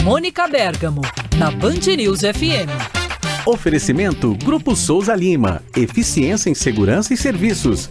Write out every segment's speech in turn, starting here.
Mônica Bergamo, na Band News FM. Oferecimento Grupo Souza Lima. Eficiência em Segurança e Serviços.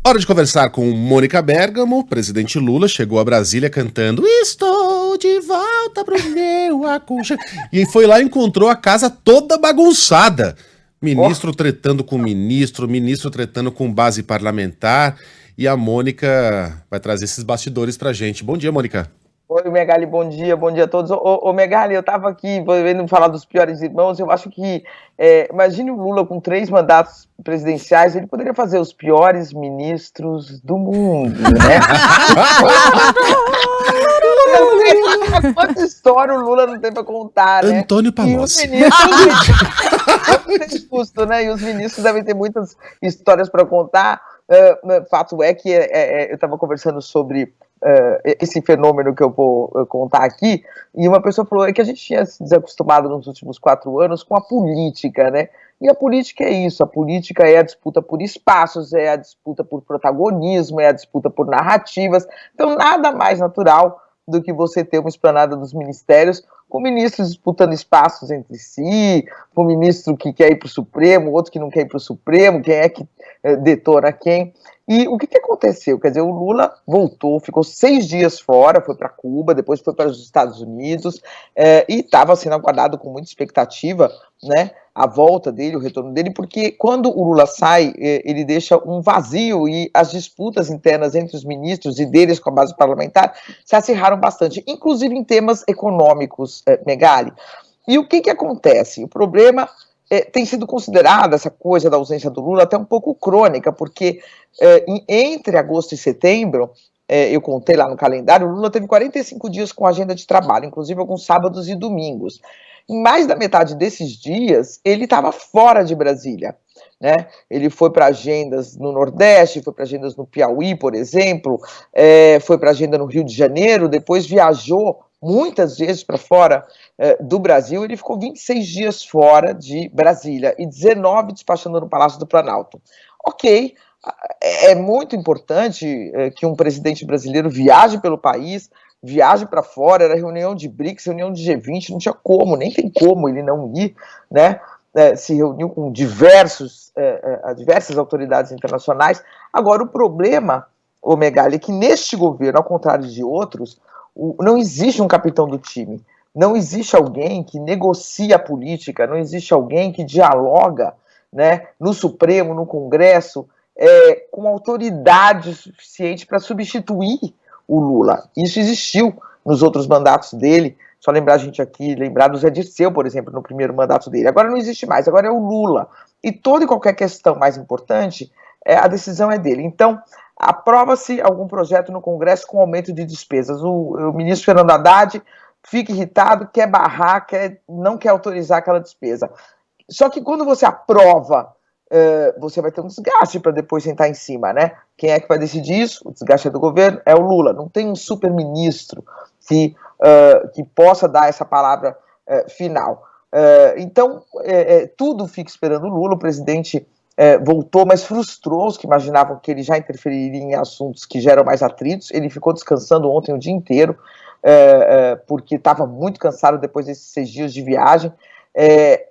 Hora de conversar com Mônica Bergamo. O presidente Lula chegou a Brasília cantando "Estou de volta pro meu aconchego". E foi lá e encontrou a casa toda bagunçada. Ministro tretando com ministro tretando com base parlamentar. E a Mônica vai trazer esses bastidores pra gente. Bom dia, Mônica. Oi, Megali, bom dia a todos. Ô Megali, eu estava aqui vendo falar dos piores irmãos. Eu acho que, imagine o Lula com 3 mandatos presidenciais, ele poderia fazer os piores ministros do mundo, né? Quanta história o Lula não tem para contar, né? Antônio Palocci. E os ministros devem ter muitas histórias para contar. Fato é que eu estava conversando sobre esse fenômeno que eu vou contar aqui, e uma pessoa falou que a gente tinha se desacostumado nos últimos 4 anos com a política, né? E a política é isso, a política é a disputa por espaços, é a disputa por protagonismo, é a disputa por narrativas. Então nada mais natural do que você ter uma esplanada dos ministérios com ministros disputando espaços entre si, com um ministro que quer ir para o Supremo, outro que não quer ir para o Supremo, quem é que detona quem. E o que aconteceu? Quer dizer, o Lula voltou, ficou 6 dias fora, foi para Cuba, depois foi para os Estados Unidos, e estava sendo aguardado com muita expectativa, né, a volta dele, o retorno dele, porque quando o Lula sai, ele deixa um vazio e as disputas internas entre os ministros e deles com a base parlamentar se acirraram bastante, inclusive em temas econômicos, Megali. E o que acontece? O problema tem sido considerada essa coisa da ausência do Lula até um pouco crônica, porque entre agosto e setembro, eu contei lá no calendário, o Lula teve 45 dias com agenda de trabalho, inclusive alguns sábados e domingos. Em mais da metade desses dias, ele estava fora de Brasília, né? Ele foi para agendas no Nordeste, foi para agendas no Piauí, por exemplo, foi para agenda no Rio de Janeiro, depois viajou muitas vezes para fora do Brasil. Ele ficou 26 dias fora de Brasília e 19 despachando no Palácio do Planalto. Ok, é muito importante que um presidente brasileiro viaje pelo país, viaje para fora, era reunião de BRICS, reunião de G20, não tinha como, nem tem como ele não ir, né? Se reuniu com diversas autoridades internacionais. Agora, o problema, Megali, é que neste governo, ao contrário de outros, não existe um capitão do time, não existe alguém que negocia a política, não existe alguém que dialoga, né, no Supremo, no Congresso, com autoridade suficiente para substituir o Lula. Isso existiu nos outros mandatos dele, só lembrar a gente aqui, lembrar do Zé Dirceu, por exemplo, no primeiro mandato dele. Agora não existe mais, agora é o Lula. E toda e qualquer questão mais importante, a decisão é dele. Então, aprova-se algum projeto no Congresso com aumento de despesas. O ministro Fernando Haddad fica irritado, quer barrar, não quer autorizar aquela despesa. Só que quando você aprova, você vai ter um desgaste para depois sentar em cima, né? Quem é que vai decidir isso? O desgaste é do governo, é o Lula. Não tem um super-ministro que possa dar essa palavra final. Então, tudo fica esperando o Lula. O presidente voltou, mas frustrou os que imaginavam que ele já interferiria em assuntos que geram mais atritos. Ele ficou descansando ontem o dia inteiro, porque estava muito cansado depois desses 6 dias de viagem.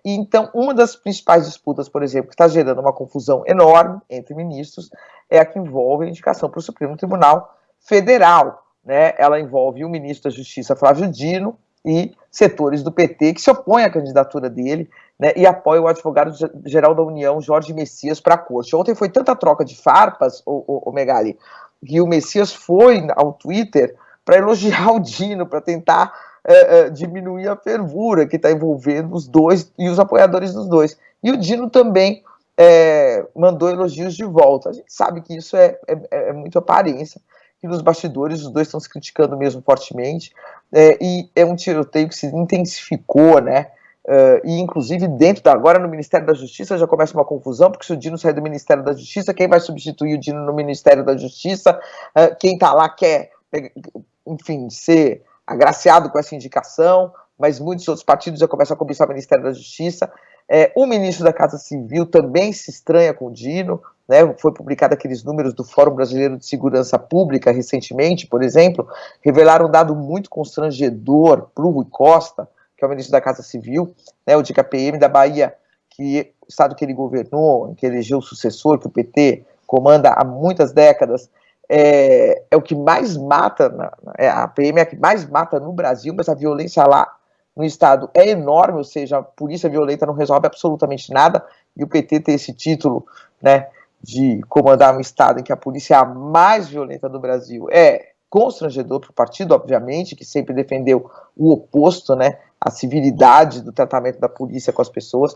Então, uma das principais disputas, por exemplo, que está gerando uma confusão enorme entre ministros, é a que envolve a indicação para o Supremo Tribunal Federal, né? Ela envolve o ministro da Justiça, Flávio Dino, e setores do PT que se opõem à candidatura dele, né, e apoiam o advogado-geral da União, Jorge Messias, para a corte. Ontem foi tanta troca de farpas, o Megali, que o Messias foi ao Twitter para elogiar o Dino, para tentar diminuir a fervura que está envolvendo os dois e os apoiadores dos dois. E o Dino também mandou elogios de volta. A gente sabe que isso é muito aparência, que nos bastidores os dois estão se criticando mesmo fortemente, e é um tiroteio que se intensificou, né, e inclusive agora no Ministério da Justiça já começa uma confusão, porque se o Dino sair do Ministério da Justiça, quem vai substituir o Dino no Ministério da Justiça? Quem está lá quer, enfim, ser agraciado com essa indicação, mas muitos outros partidos já começam a cobiçar o Ministério da Justiça. O ministro da Casa Civil também se estranha com o Dino, né? Foi publicado aqueles números do Fórum Brasileiro de Segurança Pública recentemente, por exemplo, revelaram um dado muito constrangedor para o Rui Costa, que é o ministro da Casa Civil, né, o de que a PM da Bahia, que o estado que ele governou, que elegeu o sucessor, que o PT comanda há muitas décadas, é o que mais mata, a PM é a que mais mata no Brasil, mas a violência lá no estado é enorme, ou seja, a polícia violenta não resolve absolutamente nada, e o PT tem esse título, né, de comandar um estado em que a polícia é a mais violenta do Brasil, é constrangedor para o partido, obviamente, que sempre defendeu o oposto, né, a civilidade do tratamento da polícia com as pessoas.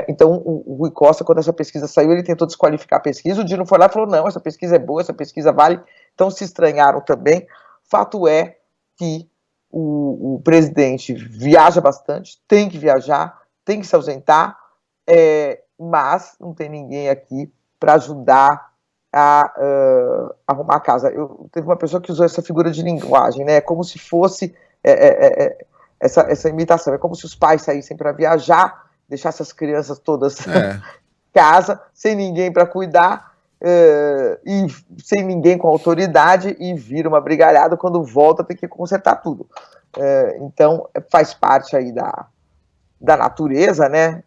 Então, o Rui Costa, quando essa pesquisa saiu, ele tentou desqualificar a pesquisa, o Dino foi lá e falou, não, essa pesquisa é boa, essa pesquisa vale, então se estranharam também. Fato é que o presidente viaja bastante, tem que viajar, tem que se ausentar, mas não tem ninguém aqui para ajudar a arrumar a casa. Teve uma pessoa que usou essa figura de linguagem, né? Como se fosse essa imitação, é como se os pais saíssem para viajar, deixassem as crianças todas em casa, sem ninguém para cuidar, e sem ninguém com autoridade, e vira uma brigalhada, quando volta tem que consertar tudo. Então faz parte aí da natureza, né,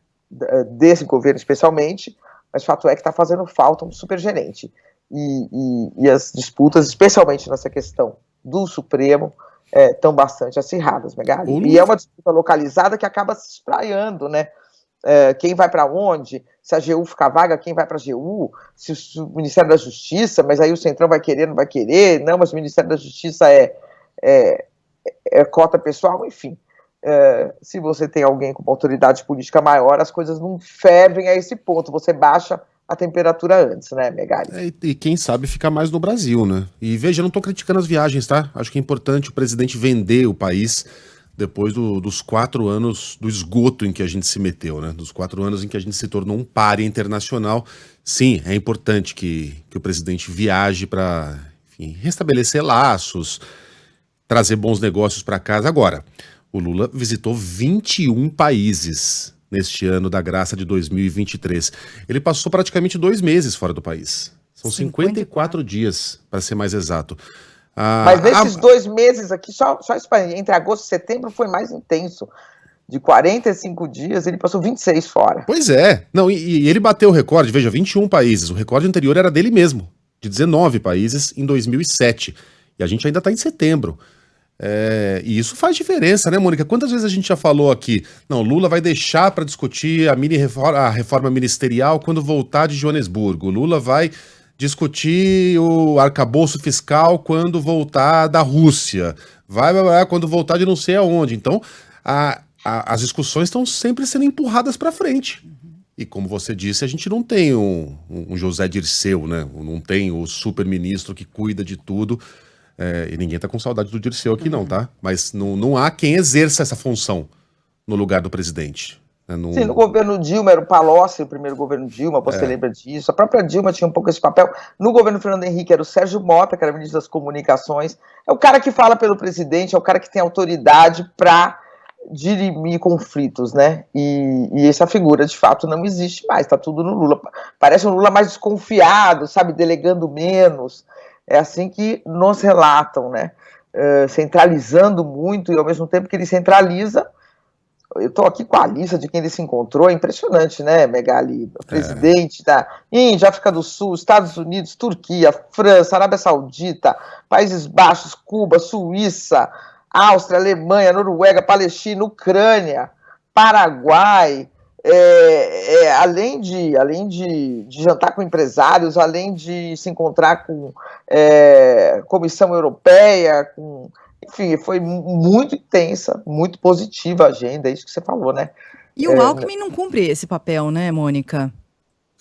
desse governo especialmente, mas fato é que está fazendo falta um supergerente, e as disputas, especialmente nessa questão do Supremo, estão bastante acirradas, Megali. E é uma disputa localizada que acaba se espraiando, né? Quem vai para onde? Se a AGU ficar vaga, quem vai para a AGU? Se o Ministério da Justiça, mas aí o Centrão vai querer, não vai querer? Não, mas o Ministério da Justiça é cota pessoal, enfim. Se você tem alguém com uma autoridade política maior, as coisas não fervem a esse ponto, você baixa a temperatura antes, né, Megali? E quem sabe ficar mais no Brasil, né? E veja, eu não tô criticando as viagens, tá? Acho que é importante o presidente vender o país depois dos 4 anos do esgoto em que a gente se meteu, né? Dos 4 anos em que a gente se tornou um pária internacional. Sim, é importante que o presidente viaje para, enfim, restabelecer laços, trazer bons negócios para casa. Agora, o Lula visitou 21 países neste ano da graça de 2023. Ele passou praticamente 2 meses fora do país. São 54 dias, para ser mais exato. Mas nesses 2 meses aqui, só entre agosto e setembro foi mais intenso. De 45 dias, ele passou 26 fora. Pois é. Não, e ele bateu o recorde, veja, 21 países. O recorde anterior era dele mesmo, de 19 países em 2007. E a gente ainda está em setembro. E isso faz diferença, né, Mônica? Quantas vezes a gente já falou aqui, não, Lula vai deixar para discutir a reforma ministerial quando voltar de Joanesburgo. Lula vai discutir o arcabouço fiscal quando voltar da Rússia. Vai quando voltar de não sei aonde. Então, as discussões estão sempre sendo empurradas para frente. E como você disse, a gente não tem um José Dirceu, né? Não tem o super-ministro que cuida de tudo. E ninguém tá com saudade do Dirceu aqui não, tá? Mas não há quem exerça essa função no lugar do presidente. Sim, no governo Dilma era o Palocci, o primeiro governo Dilma, você lembra disso? A própria Dilma tinha um pouco esse papel. No governo Fernando Henrique era o Sérgio Mota, que era ministro das Comunicações. É o cara que fala pelo presidente, é o cara que tem autoridade para dirimir conflitos, né? E essa figura, de fato, não existe mais, tá tudo no Lula. Parece um Lula mais desconfiado, sabe, delegando menos. É assim que nos relatam, né? Centralizando muito, e ao mesmo tempo que ele centraliza, eu estou aqui com a lista de quem ele se encontrou, é impressionante, né, Megali? O presidente da Índia, África do Sul, Estados Unidos, Turquia, França, Arábia Saudita, Países Baixos, Cuba, Suíça, Áustria, Alemanha, Noruega, Palestina, Ucrânia, Paraguai, além de jantar com empresários, além de se encontrar com Comissão Europeia, enfim, foi muito intensa, muito positiva a agenda, é isso que você falou, né? E o Alckmin não cumpre esse papel, né, Mônica?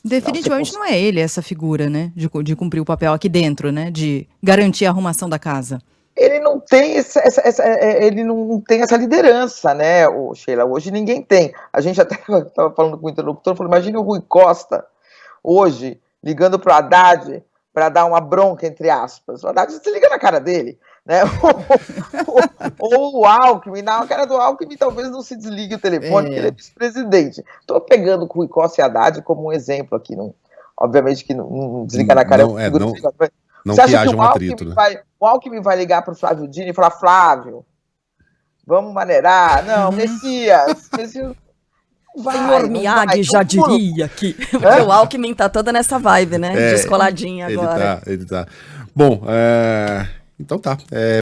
Definitivamente não é ele essa figura, né, de cumprir o papel aqui dentro, né, de garantir a arrumação da casa. ele não tem ele não tem essa liderança, né, Sheila? Hoje ninguém tem. A gente até estava falando com o interlocutor, falou, imagine o Rui Costa hoje ligando para o Haddad para dar uma bronca, entre aspas. O Haddad se liga na cara dele, né? Ou o Alckmin, na cara do Alckmin talvez não se desligue o telefone, porque ele é vice-presidente. Estou pegando o Rui Costa e Haddad como um exemplo aqui. Obviamente que não desliga na cara. Não você que acha haja que um atrito, né? o Alckmin vai ligar para o Flávio Dino e falar, Flávio, vamos maneirar? Não, Messias vai, Senhor Miyagi já diria que... Porque o Alckmin tá toda nessa vibe, né? Descoladinha agora. Ele tá. Bom, então tá.